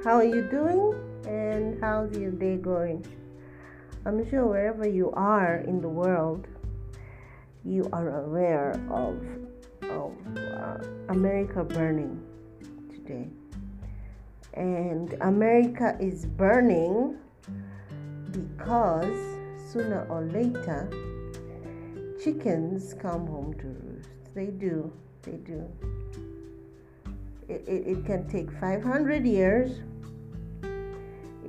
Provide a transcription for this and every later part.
How are you doing? And how's your day going? I'm sure wherever you are in the world, you are aware of America burning today. And America is burning because sooner or later, chickens come home to roost. They do. It can take 500 years.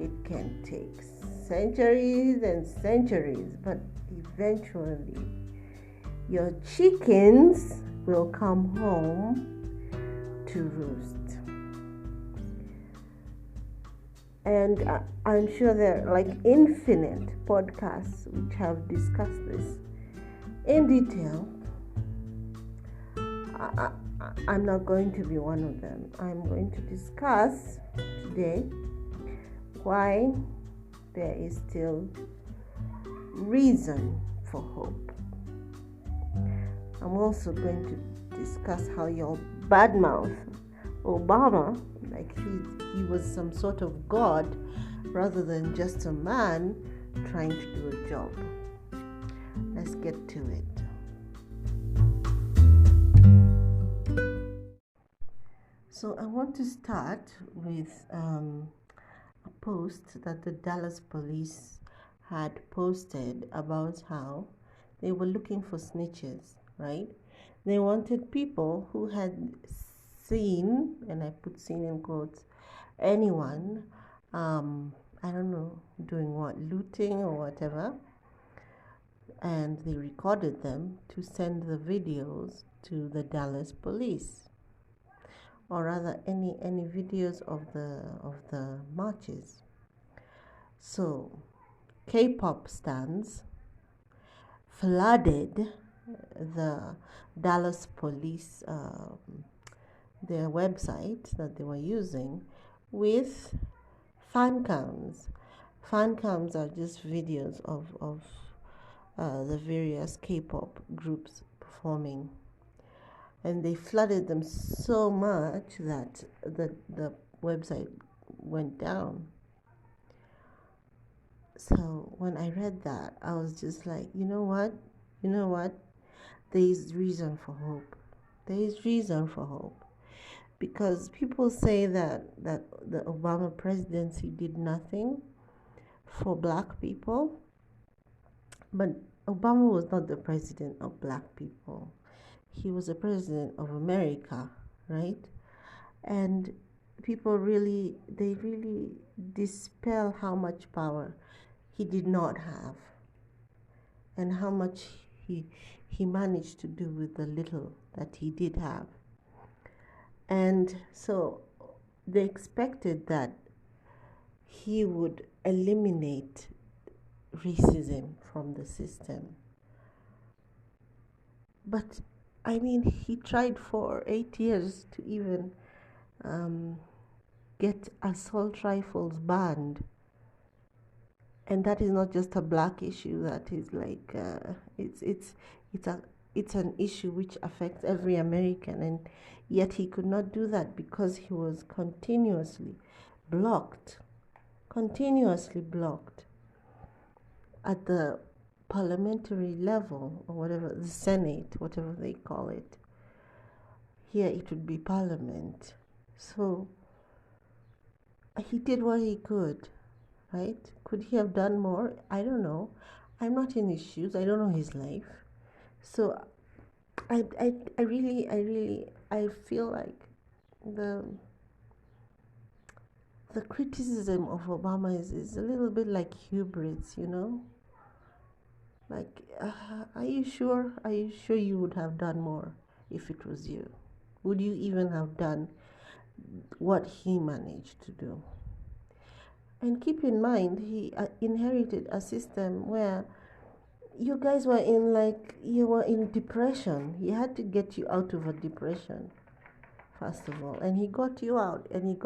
It can take centuries and centuries, but eventually your chickens will come home to roost. And I'm sure there are like infinite podcasts which have discussed this in detail. I'm not going to be one of them. I'm going to discuss today why there is still reason for hope. I'm also going to discuss how y'all badmouth Obama like he was some sort of god rather than just a man trying to do a job. Let's get to it. So I want to start with a post that the Dallas police had posted about how they were looking for snitches, right? They wanted people who had seen, and I put seen in quotes, anyone, I don't know, doing what, looting or whatever, and they recorded them to send the videos to the Dallas police. Or rather any videos of the marches. So K-pop stans flooded the Dallas police their website that they were using with fan cams. Fan cams are just videos of the various K-pop groups performing. And they flooded them so much that the website went down. So when I read that, I was just like, you know what? There is reason for hope. Because people say that the Obama presidency did nothing for black people. But Obama was not the president of black people. He was the president of America, right? And people really dispel how much power he did not have and how much he managed to do with the little that he did have. And so they expected that he would eliminate racism from the system. But I mean, he tried for 8 years to even get assault rifles banned. And that is not just a black issue. That is like it's an issue which affects every American, and yet he could not do that because he was continuously blocked at the parliamentary level, or whatever, the Senate, whatever they call it. Here it would be Parliament. So he did what he could, right? Could he have done more? I don't know. I'm not in his shoes. I don't know his life. So I feel like the criticism of Obama is a little bit like hubris, you know? Like, are you sure you would have done more if it was you? Would you even have done what he managed to do? And keep in mind, he inherited a system where you guys were you were in depression. He had to get you out of a depression, first of all. And he got you out, and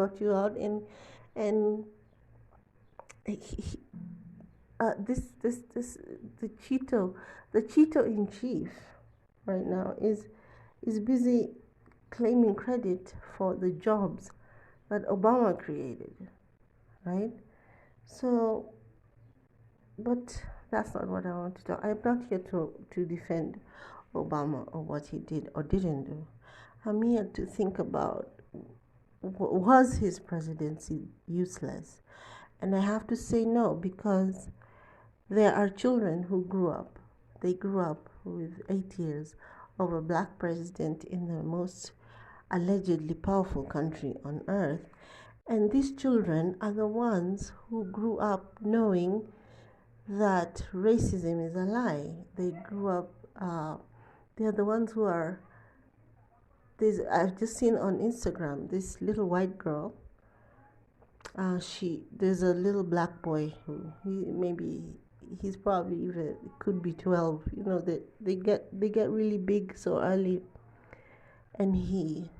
the Cheeto in chief right now is busy claiming credit for the jobs that Obama created. right? So, but that's not what I want to talk. I'm not here to defend Obama or what he did or didn't do. I'm here to think about, was his presidency useless? And I have to say no, because there are children who they grew up with 8 years of a black president in the most allegedly powerful country on earth. And these children are the ones who grew up knowing that racism is a lie. They grew up, they're the ones who are, I've just seen on Instagram this little white girl. There's a little black boy who he's probably even could be 12. You know, they get really big so early, and he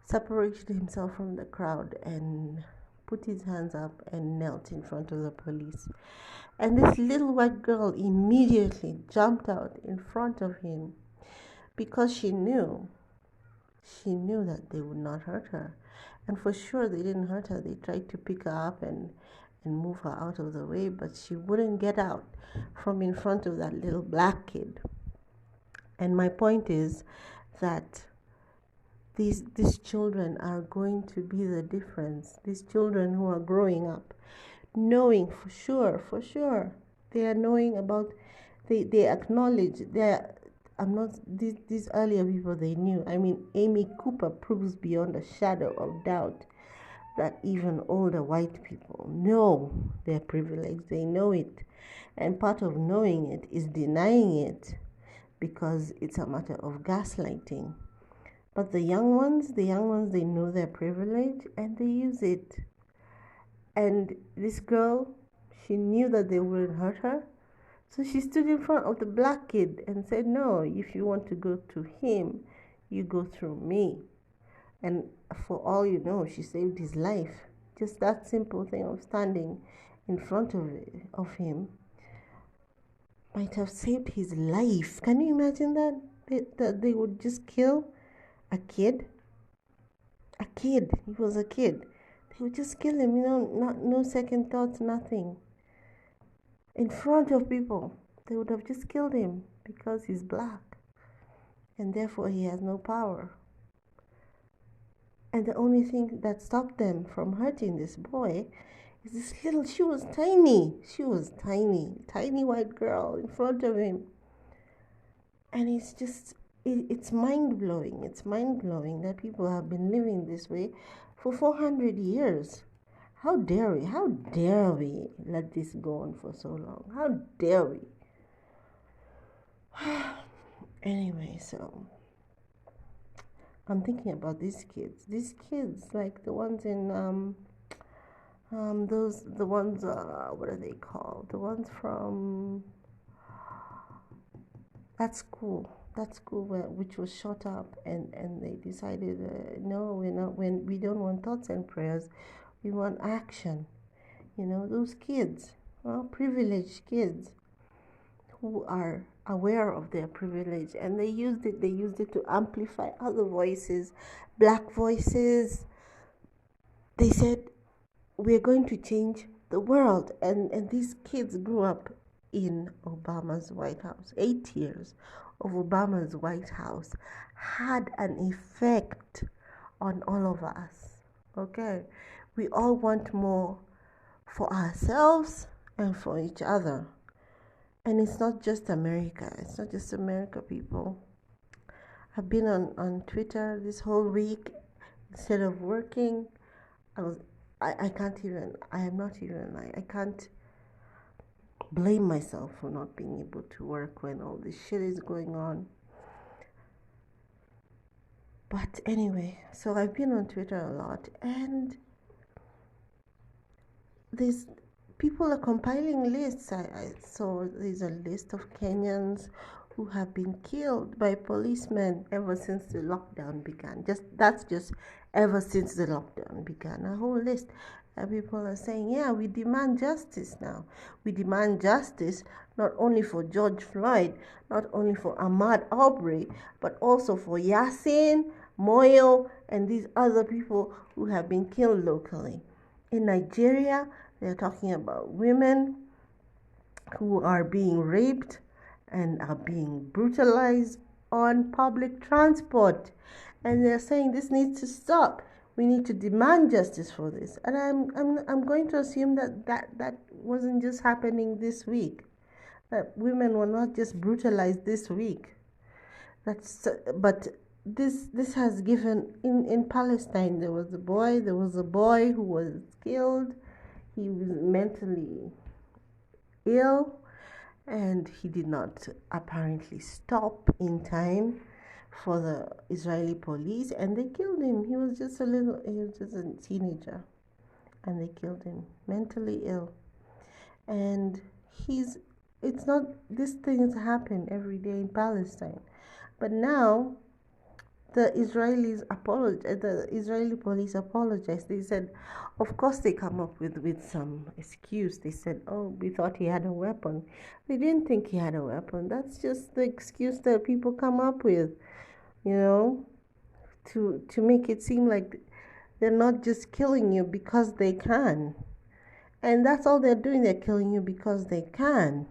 separated himself from the crowd and put his hands up and knelt in front of the police. And this little white girl immediately jumped out in front of him because she knew that they would not hurt her. And for sure they didn't hurt her. They tried to pick her up and move her out of the way, but she wouldn't get out from in front of that little black kid. And my point is that these children are going to be the difference. These children who are growing up knowing for sure, they are knowing about, they acknowledge, I'm not, these earlier people, they knew. I mean, Amy Cooper proves beyond a shadow of doubt that even older white people know their privilege. They know it. And part of knowing it is denying it because it's a matter of gaslighting. But the young ones, they know their privilege and they use it. And this girl, she knew that they wouldn't hurt her. So she stood in front of the black kid and said, no, if you want to go to him, you go through me. And for all you know, she saved his life. Just that simple thing of standing in front of him might have saved his life. Can you imagine that? That they would just kill a kid? A kid. He was a kid. They would just kill him, no second thoughts, nothing. In front of people, they would have just killed him because he's black. And therefore he has no power. And the only thing that stopped them from hurting this boy is this little, she was tiny, tiny white girl in front of him. And it's just, it's mind-blowing. It's mind-blowing that people have been living this way for 400 years. How dare we let this go on for so long? How dare we? Anyway, so I'm thinking about these kids, like the ones in the ones what are they called? The ones from that school which was shut up, and they decided no, we don't want thoughts and prayers, we want action. Those kids, privileged kids who are aware of their privilege, and they used it to amplify other voices, black voices. They said, we're going to change the world. And these kids grew up in Obama's White House. 8 years of Obama's White House had an effect on all of us. Okay, we all want more for ourselves and for each other. And it's not just America. It's not just America, people. I've been on Twitter this whole week. Instead of working, I can't blame myself for not being able to work when all this shit is going on. But anyway, so I've been on Twitter a lot, and these people are compiling lists. I saw there's a list of Kenyans who have been killed by policemen ever since the lockdown began. That's just ever since the lockdown began. A whole list. And people are saying, yeah, we demand justice now. We demand justice not only for George Floyd, not only for Ahmaud Arbery, but also for Yasin, Moyo, and these other people who have been killed locally. In Nigeria, they're talking about women who are being raped and are being brutalized on public transport. And they're saying this needs to stop. We need to demand justice for this. And I'm going to assume that wasn't just happening this week. That women were not just brutalized this week. But this has given in Palestine there was a boy who was killed. He was mentally ill and he did not apparently stop in time for the Israeli police and they killed him. He was just a teenager and they killed him, mentally ill. And he's it's not these things happen every day in Palestine. But now the Israeli police apologized. They said, of course, they come up with some excuse. They said, "Oh, we thought he had a weapon." They didn't think he had a weapon. That's just the excuse that people come up with, you know, to make it seem like they're not just killing you because they can, and that's all they're doing. They're killing you because they can.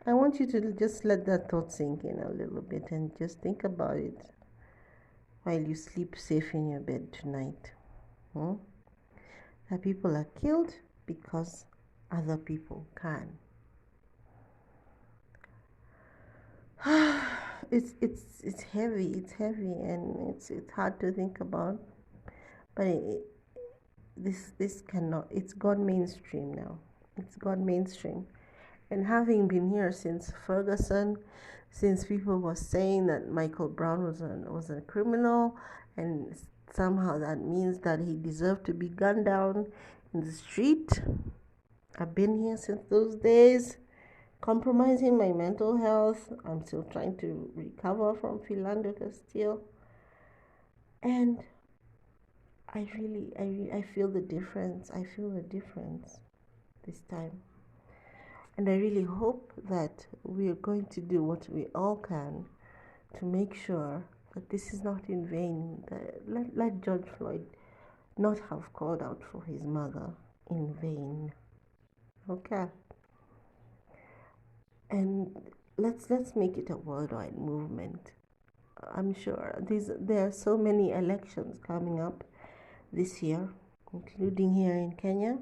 I want you to just let that thought sink in a little bit and just think about it while you sleep safe in your bed tonight. That people are killed because other people can. It's heavy. It's heavy, and it's hard to think about. But this cannot. It's gone mainstream now. It's gone mainstream. And having been here since Ferguson, since people were saying that Michael Brown was a criminal, and somehow that means that he deserved to be gunned down in the street. I've been here since those days, compromising my mental health. I'm still trying to recover from Philando Castile. And I feel the difference. I feel the difference this time. And I really hope that we are going to do what we all can to make sure that this is not in vain. Let George Floyd not have called out for his mother in vain. Okay. And let's make it a worldwide movement. I'm sure there are so many elections coming up this year, including here in Kenya.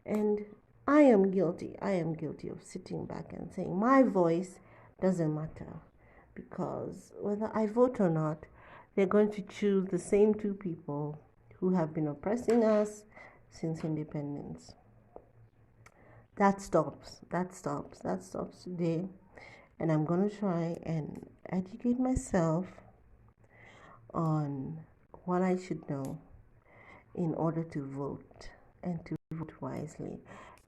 And I am guilty of sitting back and saying my voice doesn't matter, because whether I vote or not, they're going to choose the same two people who have been oppressing us since independence. That stops today, and I'm going to try and educate myself on what I should know in order to vote and to vote wisely.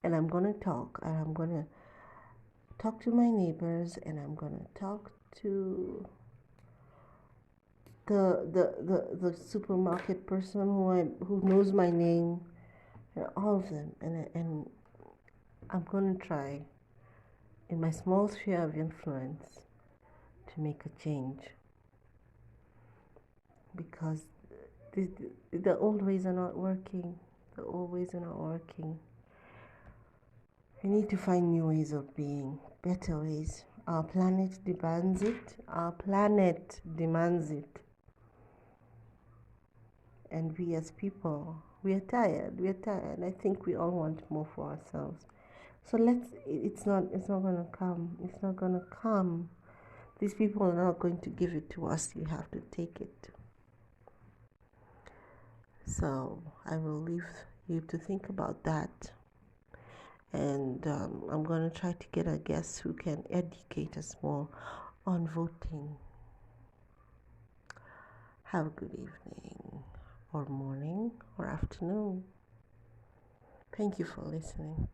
And I'm going to talk to my neighbors, and I'm going to talk to the supermarket person who knows my name, and all of them, and I'm going to try in my small sphere of influence to make a change, because the old ways are not working. The old ways are not working. We need to find new ways of being, better ways. Our planet demands it. Our planet demands it. And we as people, we are tired. I think we all want more for ourselves. So it's not gonna come. It's not gonna come. These people are not going to give it to us. You have to take it. So I will leave you to think about that. And I'm going to try to get a guest who can educate us more on voting. Have a good evening, or morning, or afternoon. Thank you for listening.